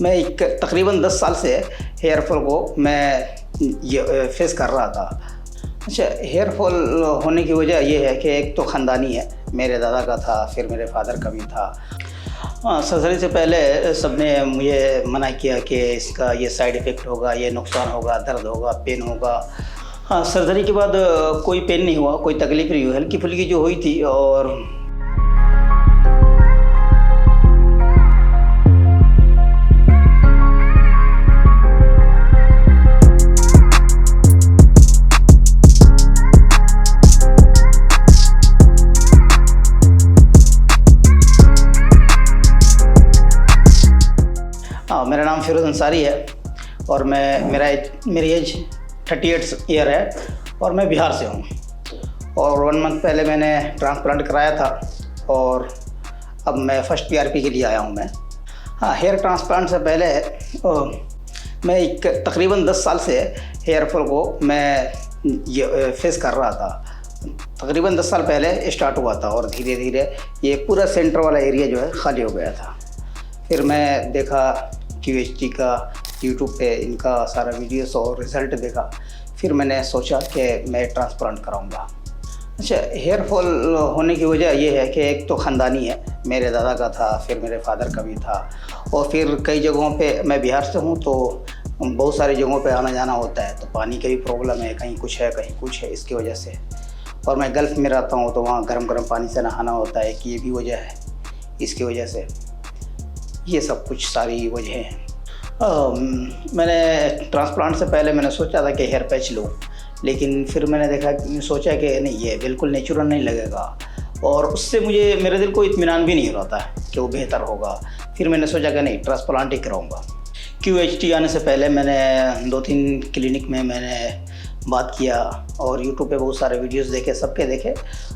मैं एक तकरीबन 10 साल से हेयर फॉल को मैं ये फेस कर रहा था। अच्छा, हेयर फॉल होने की वजह ये है कि एक तो ख़ानदानी है, मेरे दादा का था, फिर मेरे फादर का भी था। सर्जरी से पहले सबने मुझे मना किया कि इसका ये साइड इफ़ेक्ट होगा, ये नुकसान होगा, दर्द होगा, पेन होगा। हाँ, सर्जरी के बाद कोई पेन नहीं हुआ, कोई तकलीफ़ नहीं हुई, हल्की फुल्की जो हुई थी। और हाँ, मेरा नाम फिरोज़ अंसारी है और मेरी एज 38 ईयर है और मैं बिहार से हूँ। और 1 मंथ पहले मैंने ट्रांसप्लांट कराया था और अब मैं फर्स्ट PRP के लिए आया हूँ मैं। हाँ, हेयर ट्रांसप्लांट से पहले मैं एक तकरीबन 10 साल से हेयर फॉल को मैं ये फेस कर रहा था। तकरीबन 10 साल पहले स्टार्ट हुआ था और धीरे धीरे ये पूरा सेंटर वाला एरिया जो है खाली हो गया था। फिर मैं देखा QHT का यूट्यूब पे इनका सारा वीडियोस और रिज़ल्ट देखा। फिर मैंने सोचा कि मैं ट्रांसप्लांट कराऊंगा। अच्छा, हेयर फॉल होने की वजह ये है कि एक तो ख़ानदानी है, मेरे दादा का था, फिर मेरे फादर का भी था। और फिर कई जगहों पे, मैं बिहार से हूँ तो बहुत सारी जगहों पे आना जाना होता है, तो पानी की भी प्रॉब्लम है, कहीं कुछ है कहीं कुछ है, इसकी वजह से। और मैं गल्फ़ में रहता हूँ तो वहाँ गर्म पानी से नहाना होता है, कि ये भी वजह है, इसकी वजह से। ये सब कुछ सारी वजह हैं। मैंने ट्रांसप्लांट से पहले मैंने सोचा था कि हेयर पैच लूँ, लेकिन फिर मैंने सोचा कि नहीं, ये बिल्कुल नेचुरल नहीं लगेगा और उससे मेरे दिल को इत्मीनान भी नहीं रहता है कि वो बेहतर होगा। फिर मैंने सोचा कि नहीं, ट्रांसप्लांट ही कराऊँगा। QHT आने से पहले मैंने 2-3 क्लिनिक में मैंने बात किया और यूट्यूब पे बहुत सारे वीडियोस देखे, सबके देखे।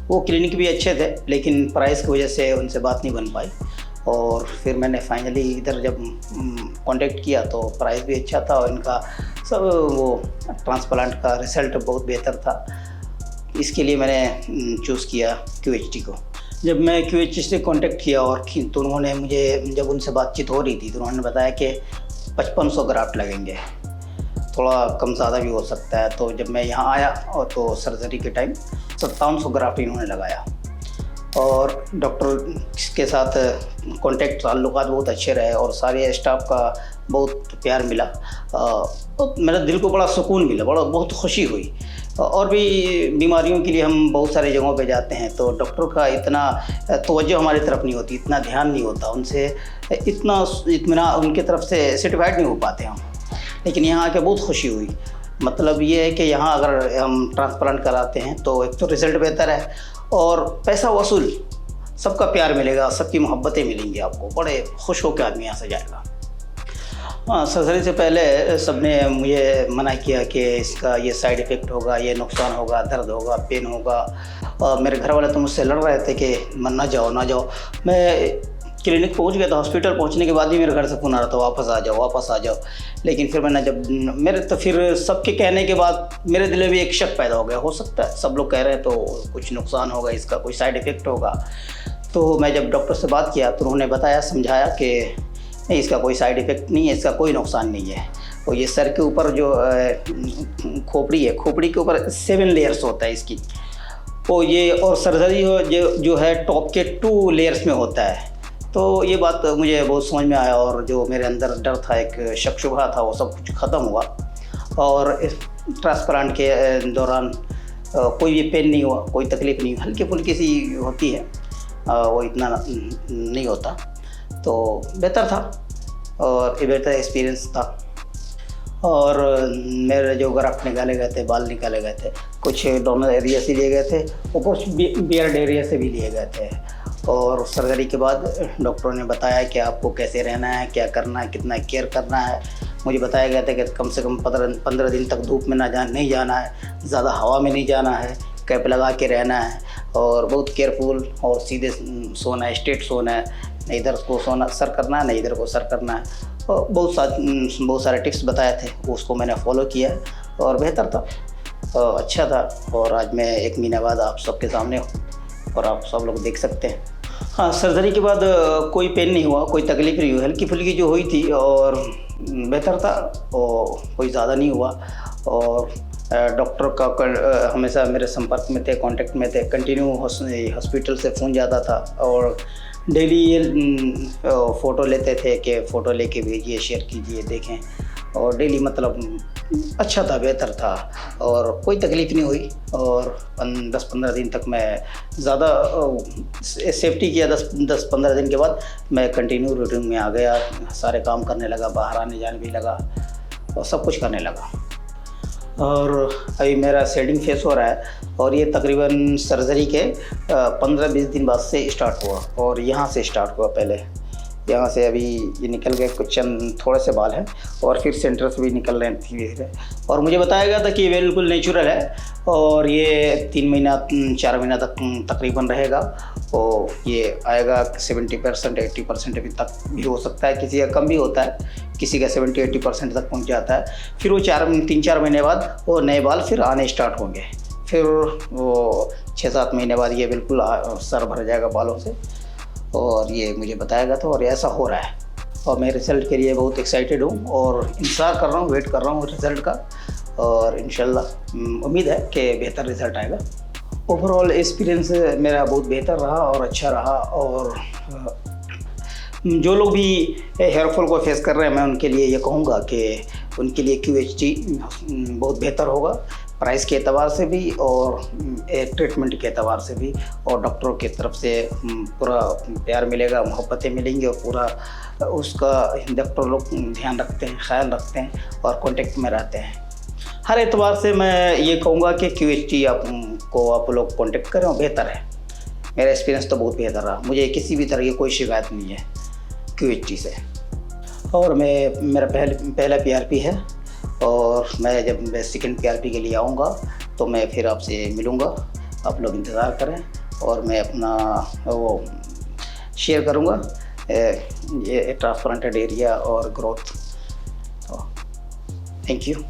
वो क्लिनिक भी अच्छे थे, लेकिन प्राइस की वजह से उनसे बात नहीं बन पाई। और फिर मैंने फाइनली इधर जब कांटेक्ट किया तो प्राइस भी अच्छा था और इनका सब वो ट्रांसप्लांट का रिज़ल्ट बहुत बेहतर था। इसके लिए मैंने चूज़ किया QHT को। जब मैं QHT से कांटेक्ट किया और तो उन्होंने मुझे, जब उनसे बातचीत हो रही थी तो उन्होंने बताया कि 5500 ग्राफ्ट लगेंगे, थोड़ा कम ज़्यादा भी हो सकता है। तो जब मैं यहाँ आया और तो सर्जरी के टाइम 5700 ग्राफ्ट इन्होंने लगाया। और डॉक्टर के साथ कांटेक्ट ताल्लुकात बहुत अच्छे रहे और सारे स्टाफ का बहुत प्यार मिला। तो मेरा दिल को बड़ा सुकून मिला, बहुत खुशी हुई। और भी बीमारियों के लिए हम बहुत सारी जगहों पे जाते हैं तो डॉक्टर का इतना तवज्जो हमारी तरफ नहीं होती, इतना ध्यान नहीं होता, उनसे इतना उनके तरफ से सेटिस्फाइड नहीं हो पाते हम। लेकिन यहाँ आके बहुत खुशी हुई। मतलब ये है कि यहाँ अगर हम ट्रांसप्लांट कराते हैं तो एक तो रिज़ल्ट बेहतर है और पैसा वसूल, सबका प्यार मिलेगा, सबकी मोहब्बतें मिलेंगी आपको, बड़े खुश होकर आदमी यहाँ से जाएगा। हाँ, सर्जरी से पहले सबने मुझे मना किया कि इसका ये साइड इफ़ेक्ट होगा, ये नुकसान होगा, दर्द होगा, पेन होगा। और मेरे घर वाले तो मुझसे लड़ रहे थे कि ना जाओ। मैं क्लिनिक पहुंच गया था, हॉस्पिटल पहुंचने के बाद ही मेरे घर से फ़ोन आ रहा था, वापस आ जाओ। लेकिन फिर फिर सबके कहने के बाद मेरे दिल में भी एक शक पैदा हो गया, हो सकता है सब लोग कह रहे हैं तो कुछ नुकसान होगा, इसका कोई साइड इफ़ेक्ट होगा। तो मैं जब डॉक्टर से बात किया तो उन्होंने बताया, समझाया कि नहीं, इसका कोई साइड इफ़ेक्ट नहीं है, इसका कोई नुकसान नहीं है। और ये सर के ऊपर जो खोपड़ी है, खोपड़ी के ऊपर 7 लेयर्स होता है इसकी। तो ये और सर्जरी जो है टॉप के 2 लेयर्स में होता है। तो ये बात मुझे बहुत समझ में आया और जो मेरे अंदर डर था, एक शक शुबहा था, वो सब कुछ ख़त्म हुआ। और इस ट्रांसप्लांट के दौरान कोई भी पेन नहीं हुआ, कोई तकलीफ़ नहीं, हल्की फुल्की सी होती है, वो इतना नहीं होता। तो बेहतर था और ये बेहतर एक्सपीरियंस था। और मेरे जो ग्राफ्ट निकाले गए थे, बाल निकाले गए थे, कुछ डोनर एरिया से लिए गए थे और कुछ बियर्ड एरिया से भी लिए गए थे। और सर्जरी के बाद डॉक्टरों ने बताया कि आपको कैसे रहना है, क्या करना है, कितना केयर करना है। मुझे बताया गया था कि कम से कम 15 दिन तक धूप में नहीं जाना है, ज़्यादा हवा में नहीं जाना है, कैप लगा के रहना है और बहुत केयरफुल और सीधे सोना है, स्ट्रेट सोना है, नहीं इधर को सर करना है, नहीं इधर को सर करना है। और बहुत सारे टिप्स बताए थे, उसको मैंने फॉलो किया और बेहतर था, अच्छा था। और आज मैं 1 महीने बाद आप सबके सामने हूँ और आप सब लोग देख सकते हैं। हाँ, सर्जरी के बाद कोई पेन नहीं हुआ, कोई तकलीफ नहीं हुई, हल्की फुल्की जो हुई थी और बेहतर था और कोई ज़्यादा नहीं हुआ। और डॉक्टर का हमेशा मेरे संपर्क में थे, कांटेक्ट में थे, कंटिन्यू हॉस्पिटल से फ़ोन जाता था और डेली ये फ़ोटो लेते थे कि फ़ोटो लेके भेजिए, शेयर कीजिए, देखें। और डेली मतलब अच्छा था, बेहतर था और कोई तकलीफ़ नहीं हुई। और 10-15 दिन तक मैं ज़्यादा सेफ्टी किया। 10-15 दिन के बाद मैं कंटिन्यू रूटीन में आ गया, सारे काम करने लगा, बाहर आने जाने भी लगा और सब कुछ करने लगा। और अभी मेरा शेडिंग फेस हो रहा है और ये तकरीबन सर्जरी के 15-20 दिन बाद से स्टार्ट हुआ और यहाँ से स्टार्ट हुआ। पहले यहाँ से अभी ये निकल गए, कुछ चंद थोड़े से बाल हैं और फिर सेंटर से भी निकल रहे हैं धीरे धीरे। और मुझे बताया गया था कि ये बिल्कुल नेचुरल है और ये 3 महीना 4 महीना तक तकरीबन रहेगा और ये आएगा 70% 80% अभी तक भी हो सकता है, किसी का कम भी होता है, किसी का 70-80% तक पहुँच जाता है। फिर वो 3-4 महीने बाद वो नए बाल फिर आने स्टार्ट होंगे। फिर वो 6-7 महीने बाद ये बिल्कुल सर भर जाएगा बालों से। और ये मुझे बताया गया था और ऐसा हो रहा है और मैं रिज़ल्ट के लिए बहुत एक्साइटेड हूँ और इंतज़ार कर रहा हूँ, वेट कर रहा हूँ रिज़ल्ट का। और इंशाल्लाह उम्मीद है कि बेहतर रिज़ल्ट आएगा। ओवरऑल एक्सपीरियंस मेरा बहुत बेहतर रहा और अच्छा रहा। और जो लोग भी हेयर फॉल को फेस कर रहे हैं, मैं उनके लिए ये कहूँगा कि उनके लिए QHT बहुत बेहतर होगा, प्राइस के एतबार से भी और ट्रीटमेंट के एतबार से भी। और डॉक्टरों की तरफ से पूरा प्यार मिलेगा, मोहब्बतें मिलेंगी और पूरा उसका डॉक्टर लोग ध्यान रखते हैं, ख्याल रखते हैं और कांटेक्ट में रहते हैं। हर एतबार से मैं ये कहूँगा कि QHT आप लोग कांटेक्ट करें और बेहतर है। मेरा एक्सपीरियंस तो बहुत बेहतर रहा, मुझे किसी भी तरह की कोई शिकायत नहीं है QHT से। और मेरा पहला PRP है और जब मैं सेकंड PRP के लिए आऊँगा तो मैं फिर आपसे मिलूँगा। आप लोग इंतज़ार करें और मैं अपना वो शेयर करूँगा ये ट्रांसप्लांटेड एरिया और growth. Thank you.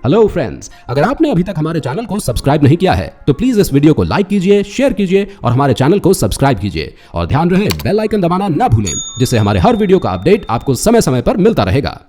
Hello friends, अगर आपने अभी तक हमारे चैनल को सब्सक्राइब नहीं किया है तो प्लीज इस वीडियो को लाइक कीजिए, शेयर कीजिए और हमारे चैनल को सब्सक्राइब कीजिए और ध्यान रहे बेल आइकन दबाना ना भूलें, जिससे हमारे हर वीडियो का अपडेट आपको समय समय पर मिलता रहेगा।